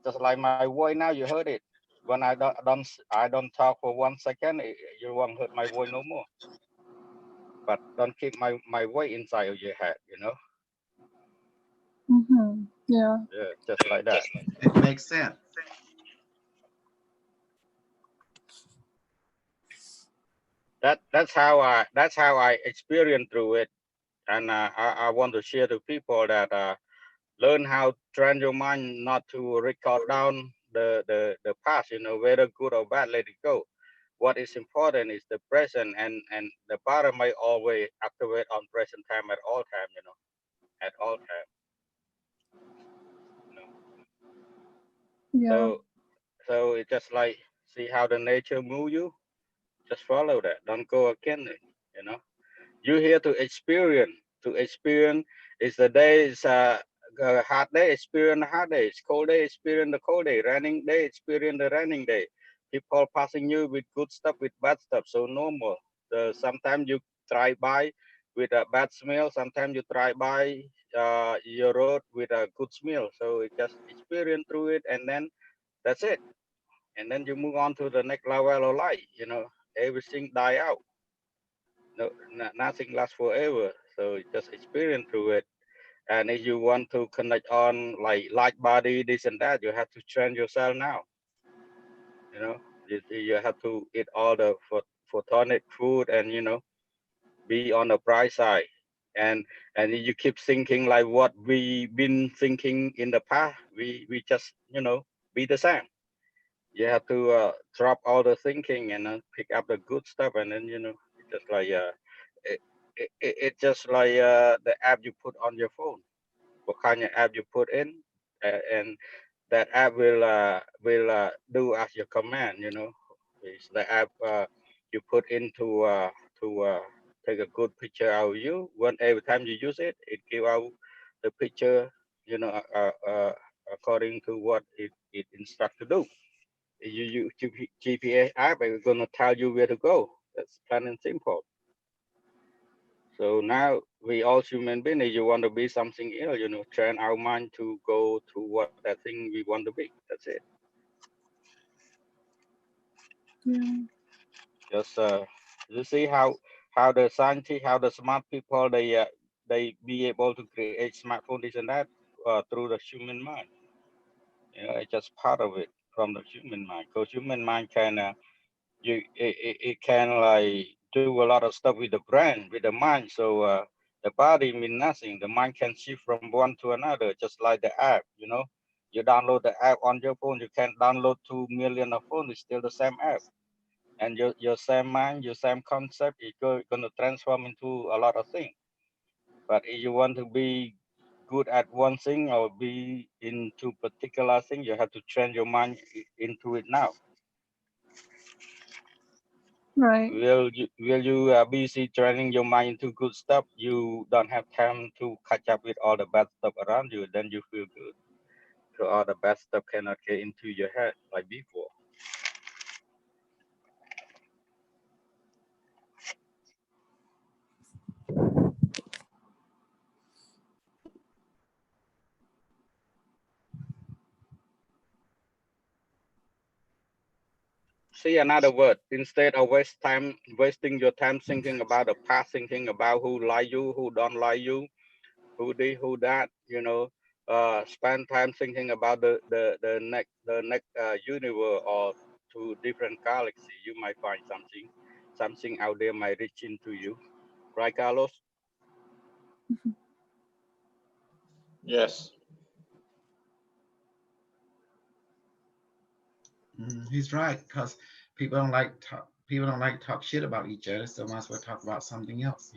Just like my voice now, you heard it. When I don't talk for 1 second, you won't hear my voice no more. But don't keep my voice inside of your head, you know. Yeah. Yeah, just like that. It makes sense. That's how I experience through it, and I want to share to people that learn how to train your mind not to record down the past, you know, whether good or bad, let it go. What is important is the present, and the body may always activate on present time at all time, you know, at all time, you know. Yeah. So it's just like see how the nature move you, just follow that, don't go against it, you know. You're here to experience. To experience is the day is a hard day, experience the hard day. It's cold day, experience the cold day. Raining day, experience the raining day. People passing you with good stuff, with bad stuff. So normal. Sometimes you try by with a bad smell. Sometimes you try by your road with a good smell. So it just experience through it, and then that's it. And then you move on to the next level of life. You know, everything die out. No, nothing lasts forever. So just experience through it. And if you want to connect on like light body, this and that, you have to train yourself now. You know, you have to eat all the photonic food, and you know, be on the bright side. And if you keep thinking like what we been thinking in the past, we just be the same. You have to drop all the thinking and pick up the good stuff, and then it's just like it, it's just like the app you put on your phone. What kind of app you put in, and that app will do as your command. It's the app you put into to take a good picture of you. When every time you use it, it give out the picture. You know, according to what it instructs to do. You use GPS app, it's gonna tell you where to go. That's plain and simple. So now we all human beings, you want to be something else, train our mind to go to what that thing we want to be. That's it. Yeah. Just you see how the scientists, how the smart people, they be able to create smartphone this and that through the human mind. It's just part of it from the human mind. Because human mind can it can like do a lot of stuff with the brain, with the mind. So the body mean nothing. The mind can shift from one to another, just like the app. You download the app on your phone. You can download 2 million of phone. It's still the same app, and your same mind, your same concept is going to transform into a lot of things. But if you want to be good at one thing or be into particular thing, you have to train your mind into it now. Right. Will you busy training your mind into good stuff? You don't have time to catch up with all the bad stuff around you. Then you feel good. So all the bad stuff cannot get into your head like before. See another word. Instead of wasting your time thinking about the past, thinking about who like you, who don't like you, who this, who that. Spend time thinking about the next universe or to different galaxy. You might find something out there might reach into you, right, Carlos? Yes. He's right, because people don't like talk shit about each other, so might as well talk about something else.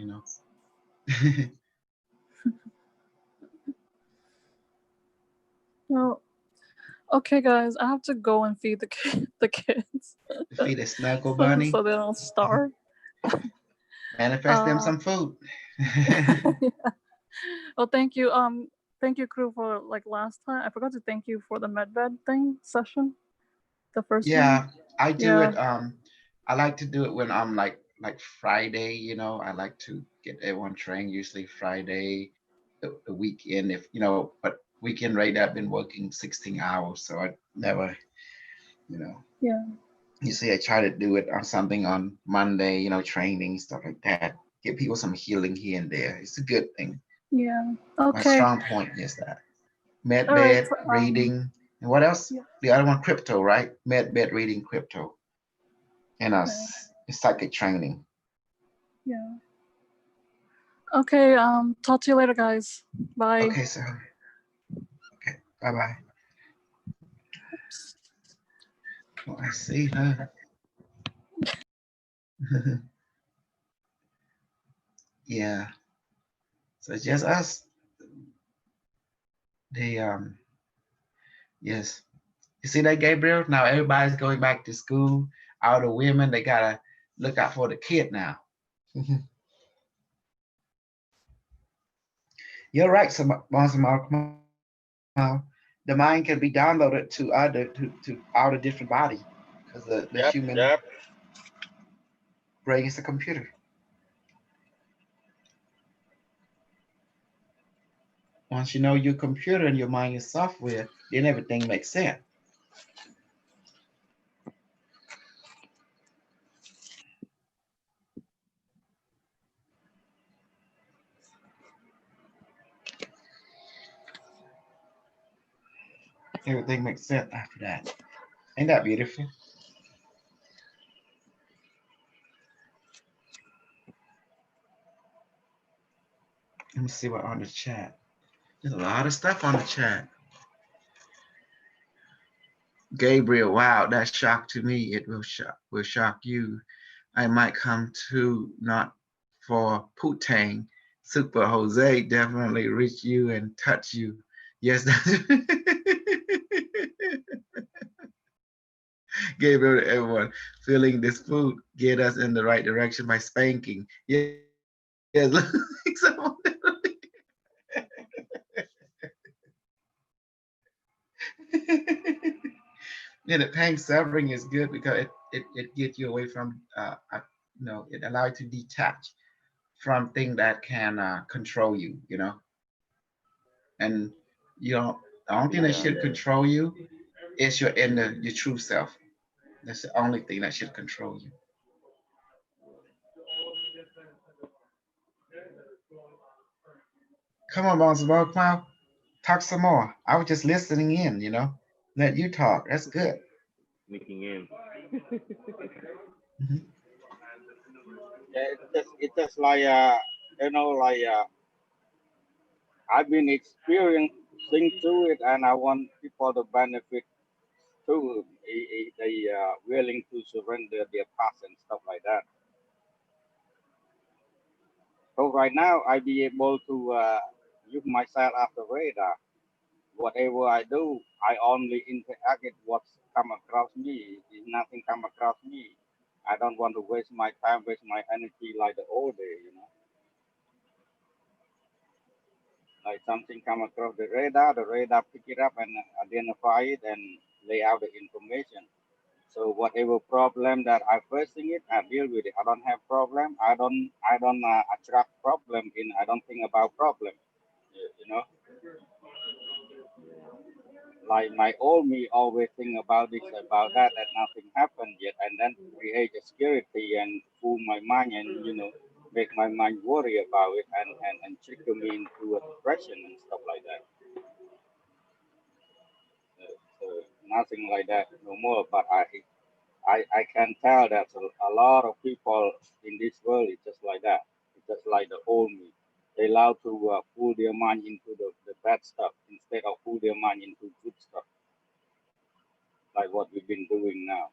Well, okay, guys, I have to go and feed the kids Feed a snuggle so, bunny, so they don't starve. manifest them Uh, some food. well, thank you, crew, for like last time. I forgot to thank you for the medbed thing session, the first one. Yeah, I do Yeah. it. I like to do it when I'm like Friday. I like to get everyone trained. Usually Friday, the weekend. If but weekend rate, I've been working 16 hours, so I never, you know. Yeah. You see, I try to do it on something on Monday, you know, training, stuff like that. Give people some healing here and there. It's a good thing. Yeah. My Okay. strong point is that med All right. bed, reading, and what else? Yeah. The other one, crypto, right? Med bed, reading, crypto, and Okay. psychic training. Yeah. Okay. Talk to you later, guys. Bye. Okay, so okay, bye bye. Oh, I see, huh? Yeah. So it's just us. They yes. You see that, Gabriel? Now everybody's going back to school. All the women, they gotta look out for the kid now. You're right, the mind can be downloaded to all the different body, because the Yep, human yep. brain is a computer. Once you know your computer and your mind is software, then everything makes sense. Everything makes sense after that. Ain't that beautiful? Let me see what on the chat. There's a lot of stuff on the chat. Gabriel, wow, that shock to me. It will shock you. I might come to not for Putang. Super Jose definitely reach you and touch you. Yes, that's Gabriel to everyone. Feeling this food get us in the right direction by spanking. Yes, like someone yeah, the pain suffering is good because it gets you away from it allows you to detach from things that can control you, and the only thing that Yeah. should control you is your true self. That's the only thing that should control you. Come on, Bones Ball Cloud, talk some more. I was just listening in, let you talk. That's good. Sneaking in. Mhm. Yeah, it's just like like I've been experiencing to it, and I want people to benefit too. They willing to surrender their past and stuff like that. So right now, I be able to use myself as the radar. Whatever I do, I only interact with what's come across me. If nothing come across me, I don't want to waste my time, waste my energy like the old day. Like something come across the radar pick it up and identify it and lay out the information. So whatever problem that I facing it, I deal with it. I don't have problem. I don't attract problem in. I don't think about problem. You know, like my old me always think about this, about that, that nothing happened yet, and then create a security and fool my mind and make my mind worry about it and trigger me into a depression and stuff like that. So nothing like that no more. But I can tell that a lot of people in this world is just like that. It's just like the old me. They allow to pull their mind into the bad stuff instead of pull their mind into good stuff, like what we've been doing now.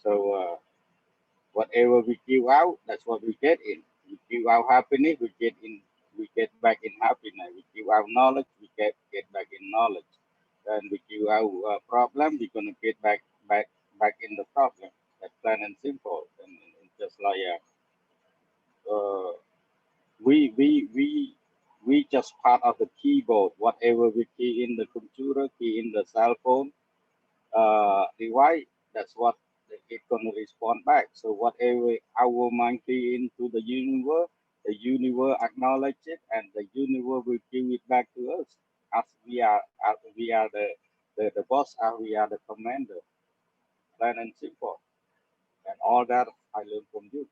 So whatever we give out, that's what we get in. We give out happiness, we get back in happiness. We give out knowledge, we get back in knowledge. And we give out problem, we're gonna get back in the problem. That's plain and simple. And just like uh, we we we we just part of the keyboard. Whatever we key in the computer, key in the cell phone device, that's what it's gonna respond back. So whatever our mind key into the universe acknowledge it, and the universe will give it back to us. As we are the boss, as we are the commander, plain and simple. And all that I learned from you.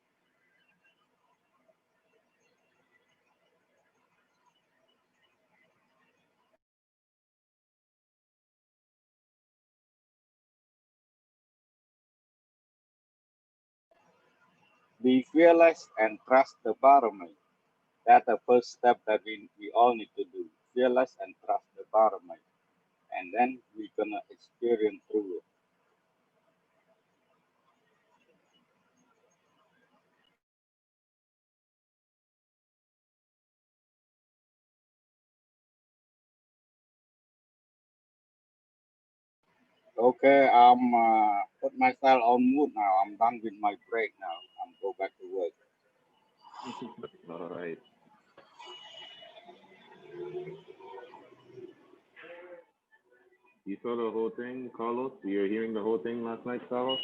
Be fearless and trust the environment. That's the first step that we all need to do. Fearless and trust the environment. And then we're gonna experience through it. Okay, I'm put myself on mute now. I'm done with my break now. I'm go back to work. All right. You saw the whole thing, Carlos? You're hearing the whole thing last night, Carlos?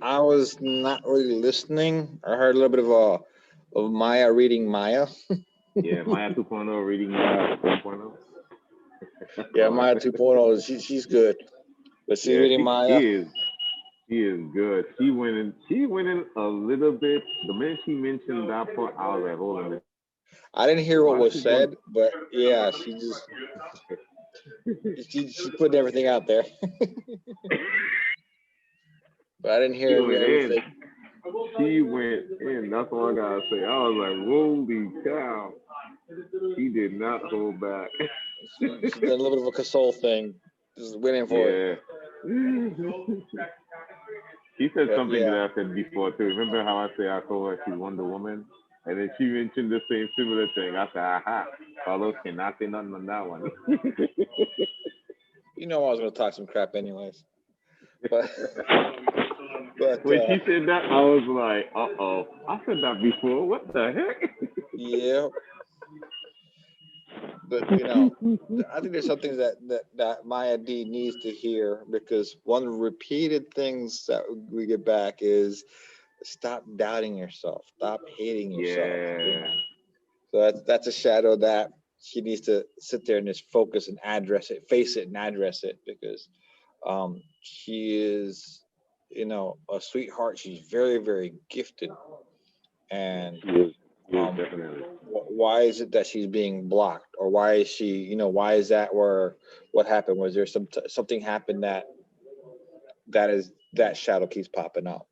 I was not really listening. I heard a little bit of Maya reading Maya. Yeah, Maya 2.0 reading Maya 1.0. Yeah, Maya 2.0. She's good, but she's Yeah, reading she Maya. is good. She went in a little bit. The minute she mentioned that part, I was like, hold on a minute. I didn't hear what Why was she going? said, but yeah, she put everything out there. But I didn't She hear went in. everything. She went in. That's all I gotta say. I was like, holy cow. She did not hold back. She did a little bit of a console thing, just waiting for it. Yeah. She said But something yeah, that I said before too. Remember how I say I told her she's Wonder Woman? And then she mentioned the same similar thing. I said, aha, Carlos cannot say nothing on that one. you know I was gonna talk some crap anyways. But When she said that, I was like, uh-oh. I said that before. What the heck? yeah. But you know, I think there's something that Maya D needs to hear, because one of the repeated things that we get back is stop doubting yourself, stop hating yourself. You know? Yeah. So that's a shadow that she needs to sit there and just focus and address it, face it and address it, because she is, you know, a sweetheart. She's very, very gifted. And She is. She is um, definitely. why is it that she's being blocked, or why is she, you know, why is that, or what happened? Was there something happened that shadow keeps popping up,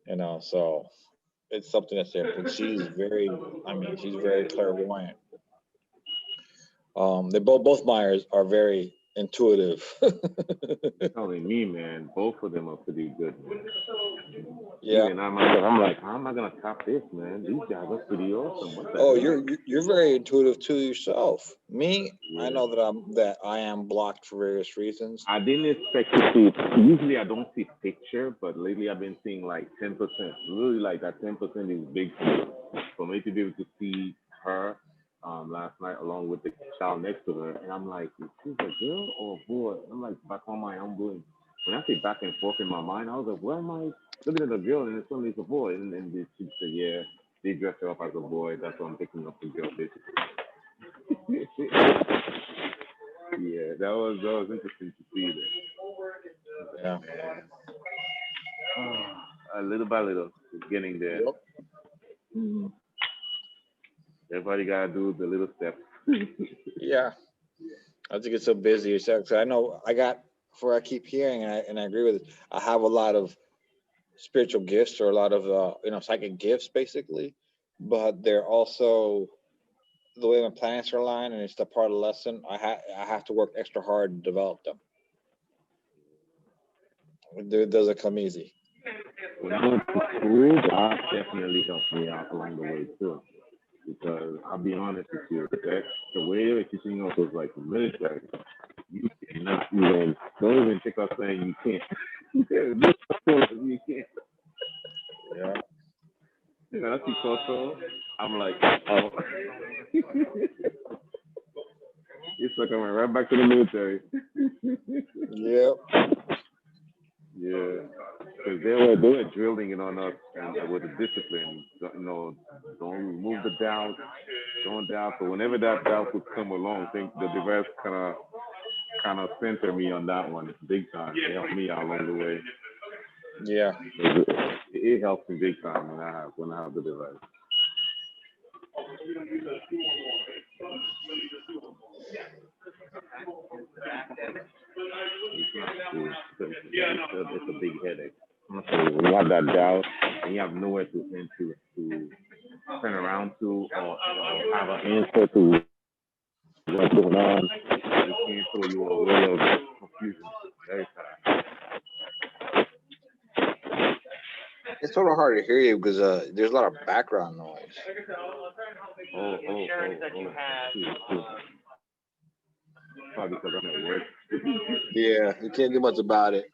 you know? So it's something that's there. But she's very, I mean, she's very clairvoyant. They both Myers are very intuitive. Telling me, man, both of them are pretty good, man. Yeah. Even I'm like, how am I gonna top this, man? These guys are pretty awesome. What the Oh, heck? you're very intuitive too yourself. Me, I Yeah. know that I am blocked for various reasons. I didn't expect to see. Usually I don't see picture, but lately I've been seeing like 10%. Really, like that 10% is big for me. For me to be able to see her last night along with the child next to her, and I'm like, is this a girl or a boy? I'm like back on my own brain. When I say back and forth in my mind, I was like, where am I looking at a girl and it's suddenly it's a boy? And then she said, yeah, they dressed her up as a boy. That's why I'm picking up the girl, basically. Yeah, that was interesting to see that. Yeah. Little by little, it's getting there. Yep. Everybody gotta do the little steps. Yeah. I think it's so busy. So I know I keep hearing, and I agree with it. I have a lot of spiritual gifts, or a lot of you know, psychic gifts, basically, but they're also the way my planets are aligned, and it's the part of the lesson. I have to work extra hard to develop them. It doesn't come easy. When I went to school, God definitely helped me out along the way too. Because I'll be honest with you, that the way they were teaching us was like military. You cannot even don't even think of saying you can't. You can't. Yeah. You know, that's cultural. I'm like, oh. It's like I went right back to the military. Yep. Yeah, because they were drilling it on us and with the discipline. You know, don't remove the doubt, don't doubt. So whenever that doubt would come along, I think the device kind of center me on that one big time. It helped me out along the way. Yeah. It helps me big time when I have the device. It's not cool. It's a big headache. So when you have that doubt and you have nowhere to turn around to or have an answer to what's going on, it can throw you away of confusion very fast. It's sort of hard to hear you because there's a lot of background noise. Oh. Shoot. Probably because I'm at work. Yeah, you can't do much about it.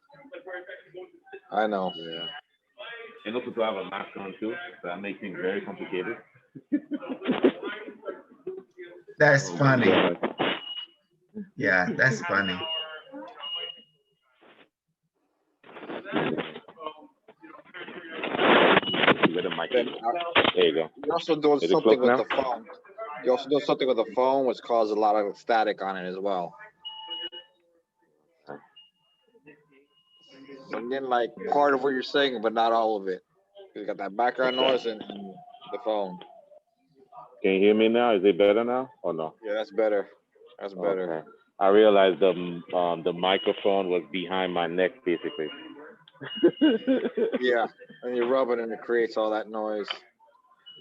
I know. Yeah. And also to have a mask on too, so that makes things very complicated. That's Oh my funny. God. Yeah, that's funny. You got a mic. Then There you go. you're also doing Is it something close with now? the phone. You also do something with the phone, which causes a lot of static on it as well. So I'm getting like part of what you're saying, but not all of it. You got that background Okay. noise and the phone. Can you hear me now? Is it better now or no? Yeah, that's better. That's better. Okay. I realized the microphone was behind my neck basically. Yeah, and you rub it and it creates all that noise.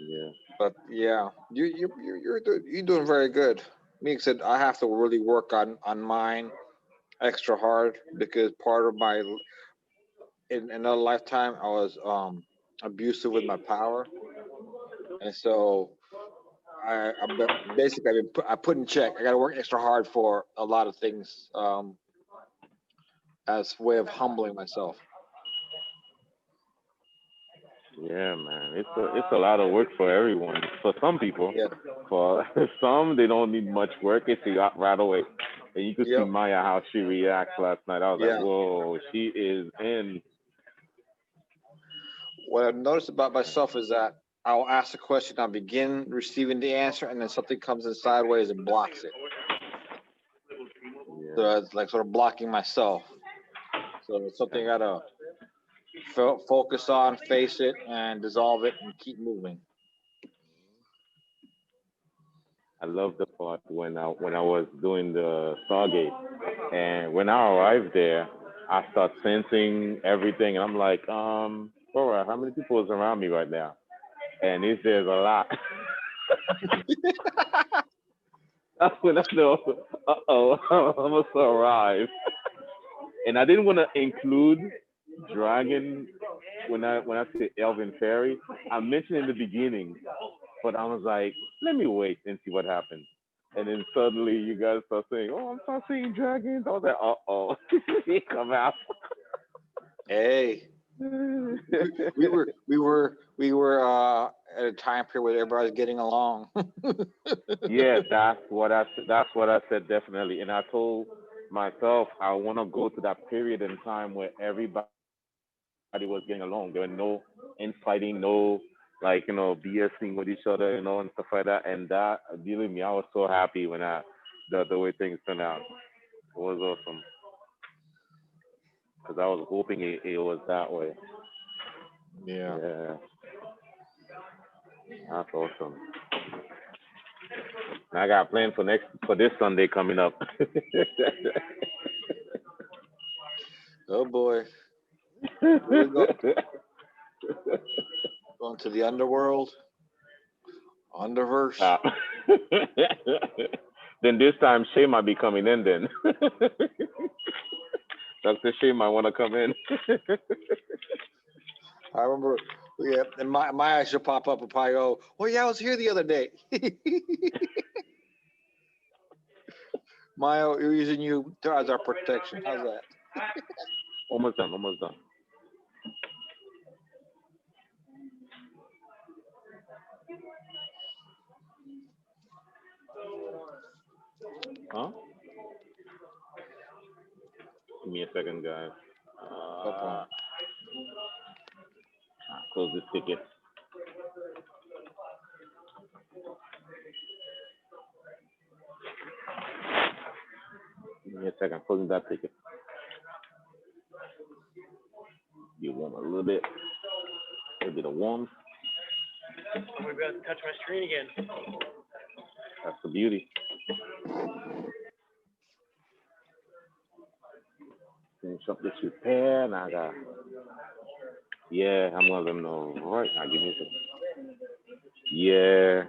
Yeah. But yeah, you're doing very good. Me said I have to really work on mine extra hard because part of my in another lifetime I was abusive with my power, and so basically I put in check. I got to work extra hard for a lot of things as a way of humbling myself. Yeah, man. It's a lot of work for everyone. For some people, Yeah. for some they don't need much work. It's right away. And you could see Yep. Maya how she reacts last night. I was Yeah. like, whoa, she is in. What I've noticed about myself is that I'll ask a question, I'll begin receiving the answer, and then something comes in sideways and blocks it. Yeah. So it's like sort of blocking myself. So it's something I gotta focus on, face it, and dissolve it, and keep moving. I love the part when I was doing the Stargate, and when I arrived there, I start sensing everything, and I'm like, all right, how many people is around me right now? And there's a lot. That's when I know, I almost arrived. And I didn't want to include Dragon when I say Elvin Fairy. I mentioned in the beginning, but I was like, let me wait and see what happens. And then suddenly you guys start saying, "Oh, I'm start seeing dragons." I was like, "Uh-oh, he come out." Hey, we were at a time period where everybody's getting along. Yeah, that's what I said definitely. And I told myself I want to go to that period in time where everybody was getting along. There were no infighting, no like BSing with each other, and stuff like that. And that, believe me, I was so happy when the way things turned out. It was awesome because I was hoping it was that way. Yeah. Yeah, that's awesome. And I got plans for this Sunday coming up. Oh boy. Here we go. Going to the underworld, underverse. Ah. Then this time Shay might be coming in then. Dr. Shay might want to come in. I remember, yeah, and my eyes should pop up and probably go, "Oh yeah, I was here the other day." Maya, we're using you as our protection. How's that? Almost done, almost done. Huh? Give me a second, guys. No problem. Close this ticket. Give me a second. Closing that ticket. You warm a little bit of warmth. I'm gonna be able to touch my screen again. That's the beauty. Finish up this repair, and I got. Yeah, I'm gonna let them know right now. Give me a second. Yeah.